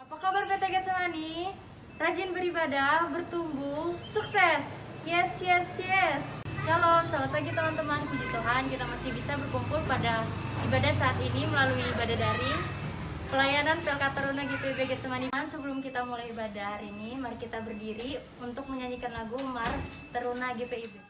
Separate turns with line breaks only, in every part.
Apa kabar PT Getsemani? Rajin beribadah, bertumbuh, sukses. Yes, yes, yes. Shalom, selamat pagi teman-teman. Puji Tuhan, kita masih bisa berkumpul pada ibadah saat ini melalui ibadah daring pelayanan PLK Taruna GPIB Getsemani. Sebelum kita mulai ibadah hari ini, mari kita berdiri untuk menyanyikan lagu Mars Taruna GPIB.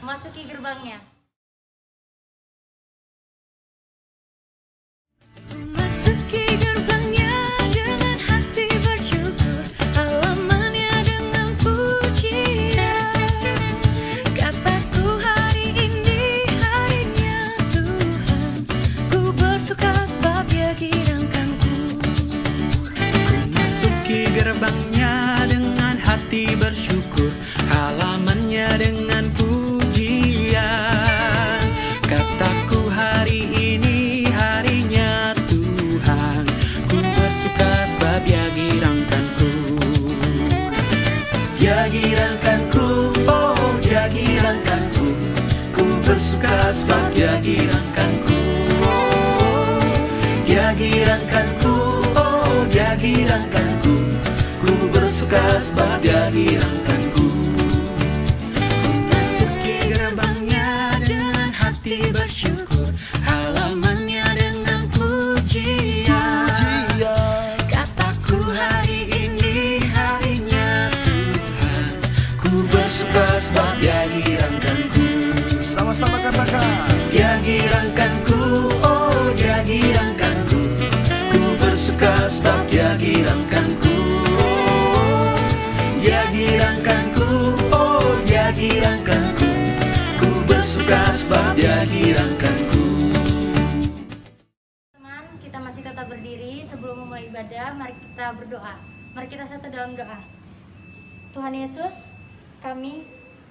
Masuki gerbangnya.
Masuki gerbangnya dengan hati bersyukur, halamannya dengan pujian. Kataku hari ini harinya Tuhan, ku bersuka sebab Dia girangkanku.
Ku masuki gerbangnya dengan hati bersyukur, halamannya dengan pujian. Kataku hari ini harinya Tuhan, ku bersuka sebab Dia girangkanku. Dia girangkanku, oh Dia girangkanku, ku bersuka sebab Dia girangkanku. Dia girangkanku, oh Dia girangkanku, ku bersuka sebab Dia girangkanku. Ku masuki gerbangnya dengan hati bersyukur, halamannya dengan pujian. Kataku hari ini harinya Tuhan, ku bersuka sebab Dia girangkanku.
Sama-sama katakan.
Dia girangkanku, oh Dia girangkanku, ku bersuka sebab Dia girangkanku. Dia girangkanku, oh Dia girangkanku, ku bersuka sebab Dia girangkanku.
Teman, kita masih tetap berdiri. Sebelum memulai ibadah, mari kita berdoa. Mari kita satu dalam doa. Tuhan Yesus,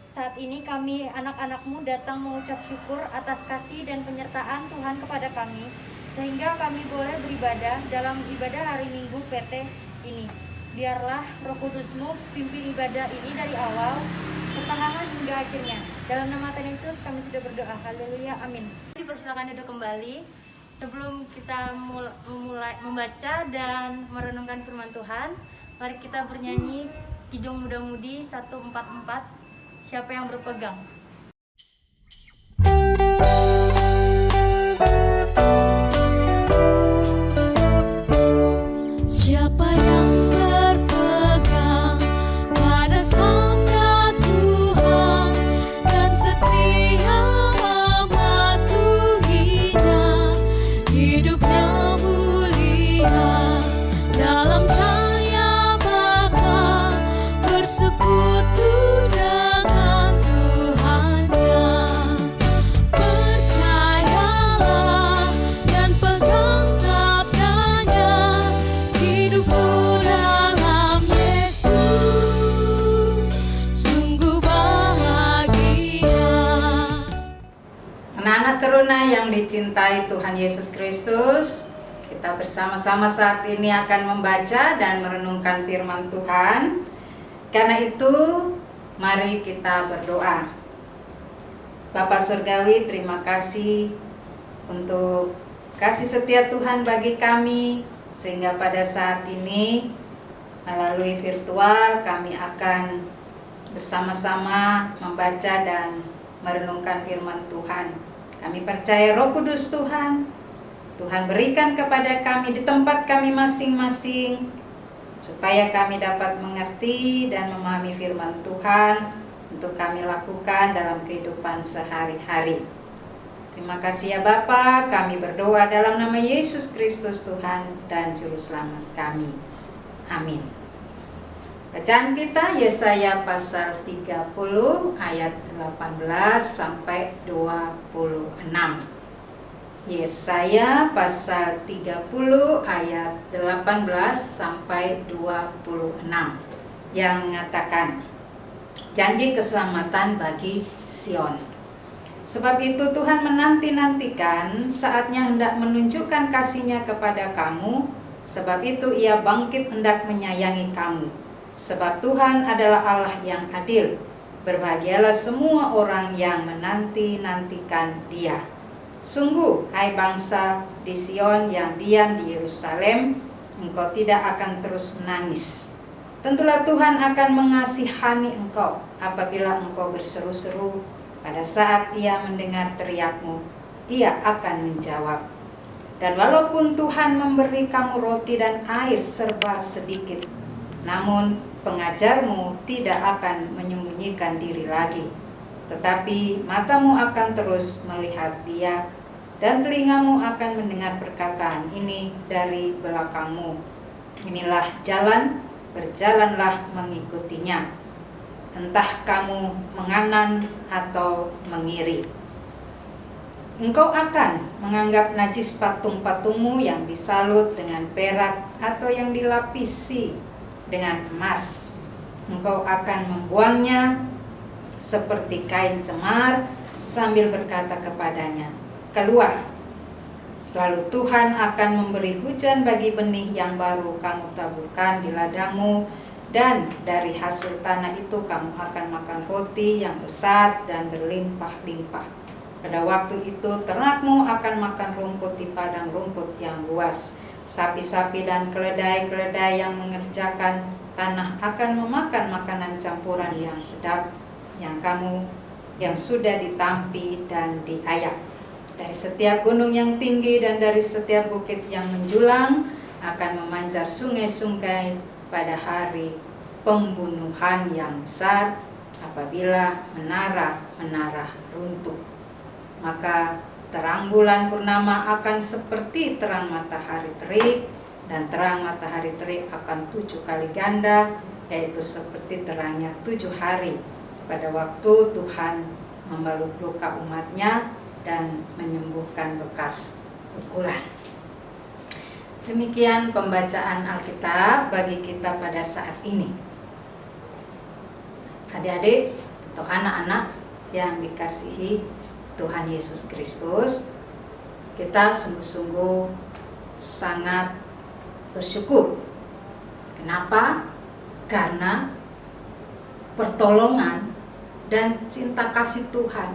saat ini kami anak-anak-Mu datang mengucap syukur atas kasih dan penyertaan Tuhan kepada kami, sehingga kami boleh beribadah dalam ibadah hari Minggu PT ini. Biarlah Roh Kudus-Mu pimpin ibadah ini dari awal, pertengahan hingga akhirnya. Dalam nama Tuhan Yesus kami sudah berdoa. Haleluya, amin. Dipersilakan duduk kembali. Sebelum kita memulai membaca dan merenungkan firman Tuhan, mari kita bernyanyi Kidung Muda-Mudi 144, Siapa yang berpegang.
Siapa yang berpegang pada sabda Tuhan dan setia mematuhinya, hidupnya mulia dalam cahaya Bapa, bersekutu dengan Tuhannya. Percayalah dan pegang sabdanya, hidupku dalam Yesus sungguh bahagia.
Anak-anak teruna yang dicintai Tuhan Yesus Kristus, Kita bersama-sama saat ini akan membaca dan merenungkan firman Tuhan. Karena itu, mari kita berdoa. Bapa Surgawi, terima kasih untuk kasih setia Tuhan bagi kami, sehingga pada saat ini melalui virtual kami akan bersama-sama membaca dan merenungkan firman Tuhan. Kami percaya Roh Kudus Tuhan berikan kepada kami di tempat kami masing-masing, supaya kami dapat mengerti dan memahami firman Tuhan untuk kami lakukan dalam kehidupan sehari-hari. Terima kasih ya Bapa, kami berdoa dalam nama Yesus Kristus Tuhan dan Juru Selamat kami. Amin. Bacaan kita Yesaya pasal 30 ayat 18 sampai 26. Yesaya pasal 30 ayat 18 sampai 26 yang mengatakan, janji keselamatan bagi Sion. Sebab itu Tuhan menanti-nantikan saatnya hendak menunjukkan kasih-Nya kepada kamu. Sebab itu Ia bangkit hendak menyayangi kamu. Sebab Tuhan adalah Allah yang adil. Berbahagialah semua orang yang menanti-nantikan Dia. Sungguh, hai bangsa di Sion yang diam di Yerusalem, engkau tidak akan terus menangis. Tentulah Tuhan akan mengasihani engkau apabila engkau berseru-seru. Pada saat Ia mendengar teriakmu, Ia akan menjawab. Dan walaupun Tuhan memberi kamu roti dan air serba sedikit, namun pengajarmu tidak akan menyembunyikan diri lagi. Tetapi matamu akan terus melihat Dia, dan telingamu akan mendengar perkataan ini dari belakangmu. Inilah jalan, berjalanlah mengikutinya. Entah kamu menganan atau mengiri. Engkau akan menganggap najis patung-patungmu yang disalut dengan perak atau yang dilapisi dengan emas. Engkau akan membuangnya seperti kain cemar sambil berkata kepadanya, keluar. Lalu Tuhan akan memberi hujan bagi benih yang baru kamu taburkan di ladangmu, dan dari hasil tanah itu kamu akan makan roti yang besar dan berlimpah-limpah. Pada waktu itu ternakmu akan makan rumput di padang rumput yang luas. Sapi-sapi dan keledai-keledai yang mengerjakan tanah akan memakan makanan campuran yang sedap, yang sudah ditampi dan diayak. Dari setiap gunung yang tinggi dan dari setiap bukit yang menjulang akan memancar sungai-sungai pada hari pembunuhan yang besar, apabila menara-menara runtuh. Maka terang bulan purnama akan seperti terang matahari terik, dan terang matahari terik akan 7 kali ganda, yaitu seperti terangnya 7 hari pada waktu Tuhan membalut luka umat-Nya dan menyembuhkan bekas pukulan. Demikian pembacaan Alkitab bagi kita pada saat ini. Adik-adik atau anak-anak yang dikasihi Tuhan Yesus Kristus, kita sungguh-sungguh sangat bersyukur. Kenapa? Karena pertolongan dan cinta kasih Tuhan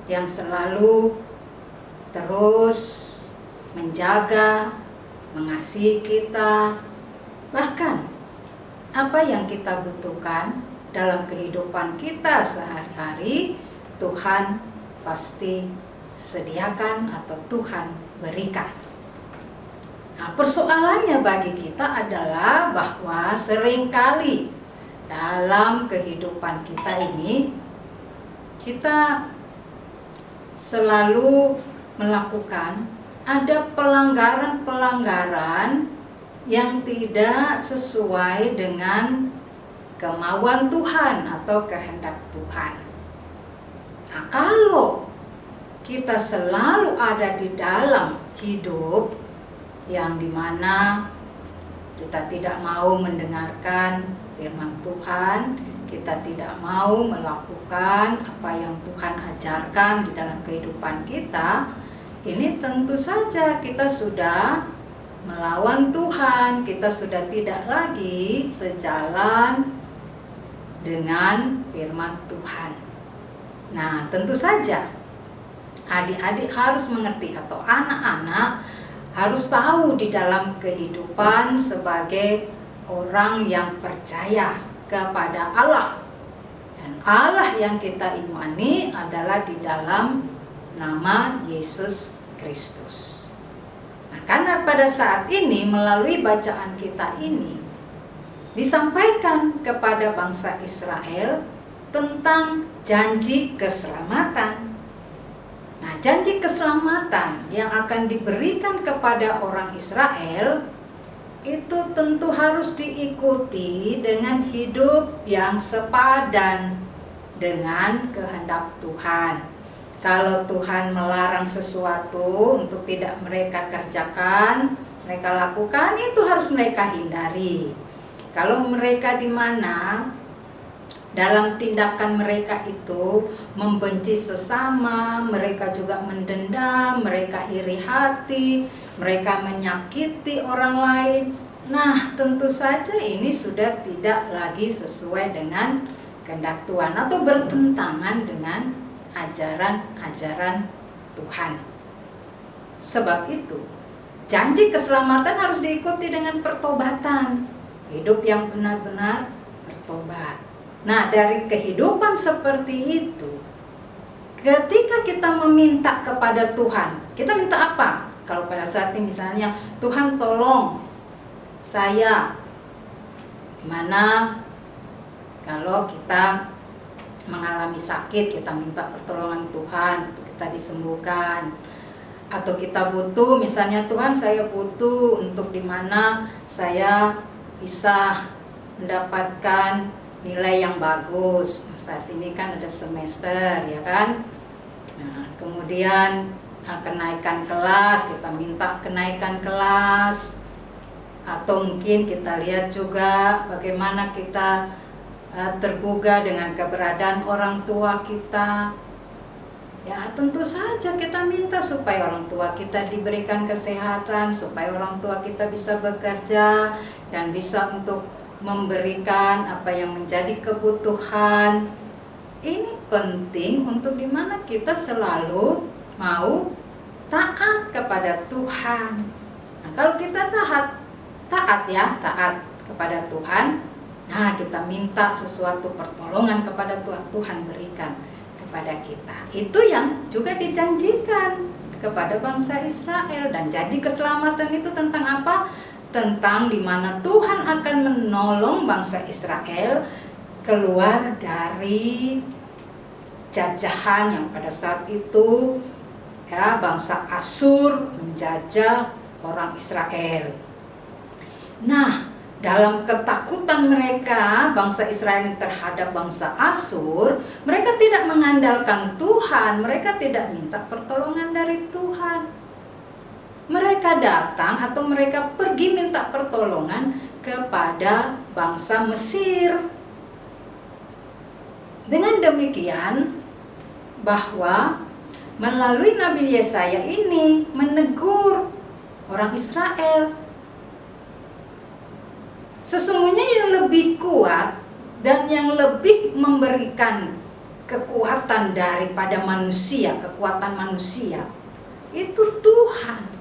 yang selalu terus menjaga, mengasihi kita. Bahkan apa yang kita butuhkan dalam kehidupan kita sehari-hari, Tuhan pasti sediakan atau Tuhan berikan. Nah, persoalannya bagi kita adalah bahwa seringkali dalam kehidupan kita ini, kita selalu melakukan ada pelanggaran-pelanggaran yang tidak sesuai dengan kemauan Tuhan atau kehendak Tuhan. Nah, kalau kita selalu ada di dalam hidup yang dimana kita tidak mau mendengarkan firman Tuhan, kita tidak mau melakukan apa yang Tuhan ajarkan di dalam kehidupan kita, ini tentu saja kita sudah melawan Tuhan, kita sudah tidak lagi sejalan dengan firman Tuhan. Nah, tentu saja adik-adik harus mengerti atau anak-anak harus tahu di dalam kehidupan sebagai orang yang percaya kepada Allah. Dan Allah yang kita imani adalah di dalam nama Yesus Kristus. Nah, karena pada saat ini melalui bacaan kita ini disampaikan kepada bangsa Israel tentang janji keselamatan. Nah, janji keselamatan yang akan diberikan kepada orang Israel itu tentu harus diikuti dengan hidup yang sepadan dengan kehendak Tuhan. Kalau Tuhan melarang sesuatu untuk tidak mereka kerjakan, mereka lakukan, itu harus mereka hindari. Kalau mereka di mana dalam tindakan mereka itu membenci sesama, mereka juga mendendam, mereka iri hati, mereka menyakiti orang lain. Nah, tentu saja ini sudah tidak lagi sesuai dengan kehendak Tuhan atau bertentangan dengan ajaran-ajaran Tuhan. Sebab itu, janji keselamatan harus diikuti dengan pertobatan, hidup yang benar-benar bertobat. Nah, dari kehidupan seperti itu, ketika kita meminta kepada Tuhan, kita minta apa? Kalau pada saat ini misalnya, Tuhan tolong saya, gimana kalau kita mengalami sakit, kita minta pertolongan Tuhan untuk kita disembuhkan. Atau kita butuh, misalnya Tuhan saya butuh untuk dimana saya bisa mendapatkan nilai yang bagus. Saat ini kan ada semester, ya kan? Nah, kemudian kenaikan kelas, kita minta kenaikan kelas. Atau mungkin kita lihat juga bagaimana kita tergugah dengan keberadaan orang tua kita. Ya, tentu saja kita minta supaya orang tua kita diberikan kesehatan, supaya orang tua kita bisa bekerja dan bisa untuk memberikan apa yang menjadi kebutuhan. Ini penting untuk dimana kita selalu mau taat kepada Tuhan. Nah, kalau kita taat kepada Tuhan, nah kita minta sesuatu pertolongan kepada Tuhan, Tuhan berikan kepada kita. Itu yang juga dijanjikan kepada bangsa Israel. Dan janji keselamatan itu tentang apa? Tentang di mana Tuhan akan menolong bangsa Israel keluar dari jajahan yang pada saat itu ya bangsa Asyur menjajah orang Israel. Nah, dalam ketakutan mereka bangsa Israel terhadap bangsa Asyur, mereka tidak mengandalkan Tuhan, mereka tidak minta pertolongan dari Tuhan. Mereka datang atau mereka pergi minta pertolongan kepada bangsa Mesir. Dengan demikian bahwa melalui Nabi Yesaya ini menegur orang Israel. Sesungguhnya yang lebih kuat dan yang lebih memberikan kekuatan daripada manusia, kekuatan manusia, itu Tuhan.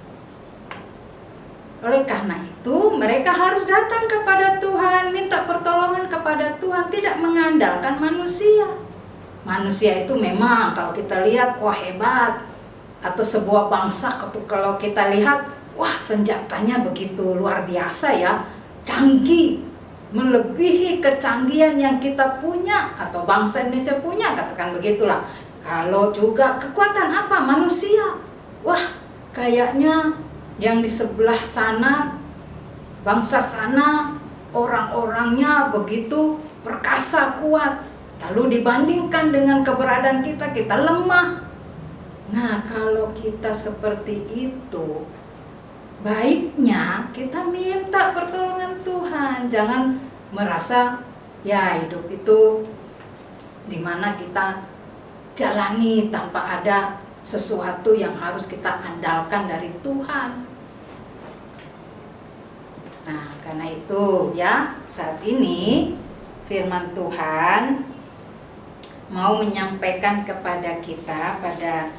Oleh karena itu, mereka harus datang kepada Tuhan, minta pertolongan kepada Tuhan, tidak mengandalkan manusia. Manusia itu memang kalau kita lihat, wah hebat. Atau sebuah bangsa, kalau kita lihat, wah senjatanya begitu luar biasa ya, canggih, melebihi kecanggihan yang kita punya, atau bangsa Indonesia punya, katakan begitulah. Kalau juga kekuatan apa? Manusia. Wah, kayaknya yang di sebelah sana, bangsa sana, orang-orangnya begitu perkasa kuat. Lalu dibandingkan dengan keberadaan kita, kita lemah. Nah, kalau kita seperti itu, baiknya kita minta pertolongan Tuhan. Jangan merasa ya hidup itu dimana kita jalani tanpa ada sesuatu yang harus kita andalkan dari Tuhan. Nah, karena itu ya, saat ini firman Tuhan mau menyampaikan kepada kita pada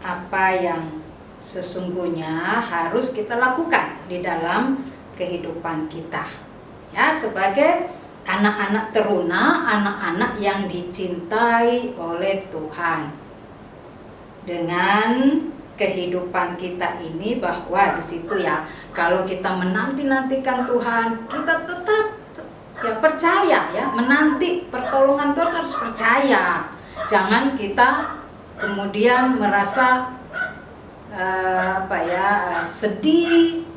apa yang sesungguhnya harus kita lakukan di dalam kehidupan kita. Ya, sebagai anak-anak teruna, anak-anak yang dicintai oleh Tuhan. Dengan kehidupan kita ini, bahwa di situ ya, kalau kita menanti-nantikan Tuhan, kita tetap ya percaya ya, menanti pertolongan Tuhan harus percaya. Jangan kita kemudian merasa sedih,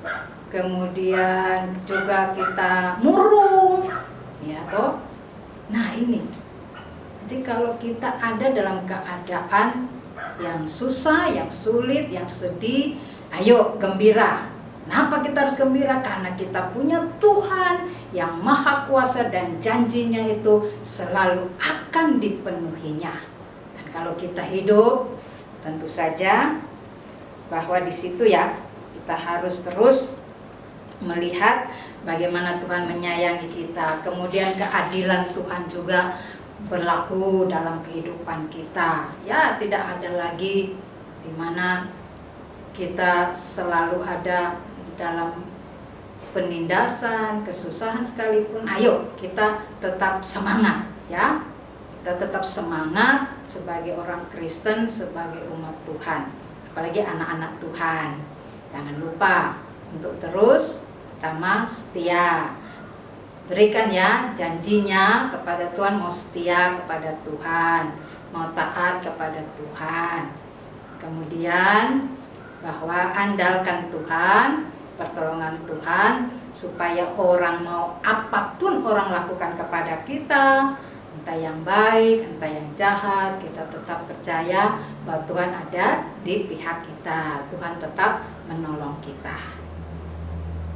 kemudian juga kita murung, ya toh. Nah ini, jadi kalau kita ada dalam keadaan yang susah, yang sulit, yang sedih, ayo gembira. Kenapa kita harus gembira? Karena kita punya Tuhan yang maha kuasa dan janjinya itu selalu akan dipenuhinya. Dan kalau kita hidup, tentu saja bahwa di situ ya, kita harus terus melihat bagaimana Tuhan menyayangi kita. Kemudian keadilan Tuhan juga berlaku dalam kehidupan kita. Ya, tidak ada lagi di mana kita selalu ada dalam penindasan, kesusahan sekalipun. Ayo kita tetap semangat ya. Kita tetap semangat sebagai orang Kristen, sebagai umat Tuhan, apalagi anak-anak Tuhan. Jangan lupa untuk terus pertama setia. Berikan ya janjinya kepada Tuhan, mau setia kepada Tuhan, mau taat kepada Tuhan. Kemudian bahwa andalkan Tuhan, pertolongan Tuhan, supaya orang mau apapun orang lakukan kepada kita, entah yang baik, entah yang jahat, kita tetap percaya bahwa Tuhan ada di pihak kita. Tuhan tetap menolong kita.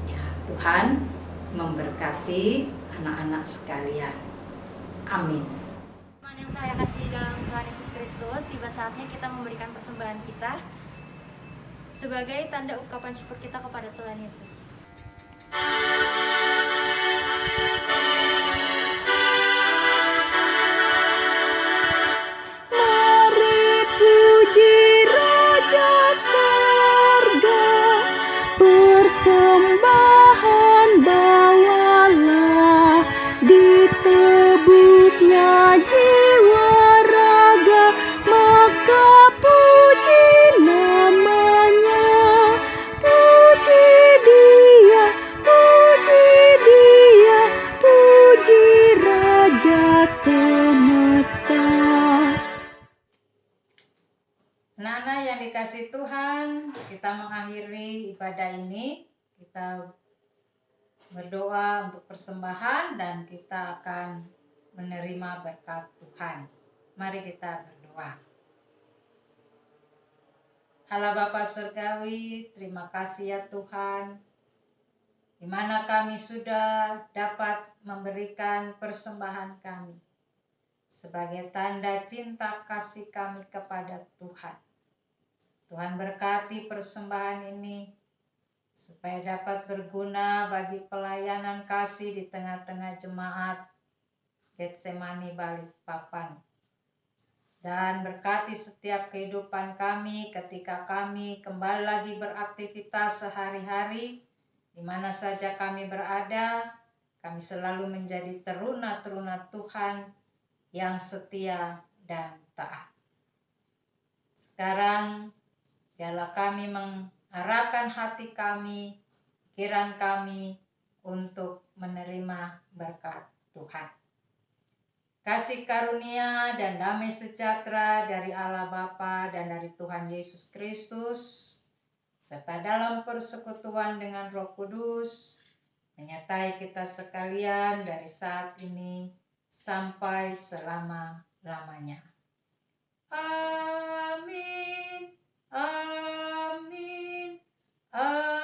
Ya, Tuhan memberkati anak-anak sekalian. Amin.
Teman yang saya kasih dalam Tuhan Yesus Kristus, tiba saatnya kita memberikan persembahan kita sebagai tanda ungkapan syukur kita kepada Tuhan Yesus.
Mari puji Raja Sorga, persembahan bawalah, ditebusnya jiwa raga, maka puji namanya, puji dia, puji Raja semesta.
Anak-anak yang dikasih Tuhan, kita mengakhiri ibadah ini. Kita berdoa untuk persembahan dan kita akan menerima berkat Tuhan. Mari kita berdoa. Allah Bapa Surgawi, terima kasih ya Tuhan, di mana kami sudah dapat memberikan persembahan kami sebagai tanda cinta kasih kami kepada Tuhan. Tuhan berkati persembahan ini supaya dapat berguna bagi pelayanan kasih di tengah-tengah jemaat Getsemani Balikpapan. Dan berkati setiap kehidupan kami ketika kami kembali lagi beraktivitas sehari-hari, di mana saja kami berada, kami selalu menjadi teruna-teruna Tuhan yang setia dan taat. Sekarang biarlah kami mengarahkan hati kami, pikiran kami untuk menerima berkat Tuhan. Kasih karunia dan damai sejahtera dari Allah Bapa dan dari Tuhan Yesus Kristus, serta dalam persekutuan dengan Roh Kudus, menyertai kita sekalian dari saat ini sampai selama-lamanya. Amin. Amin. Amin.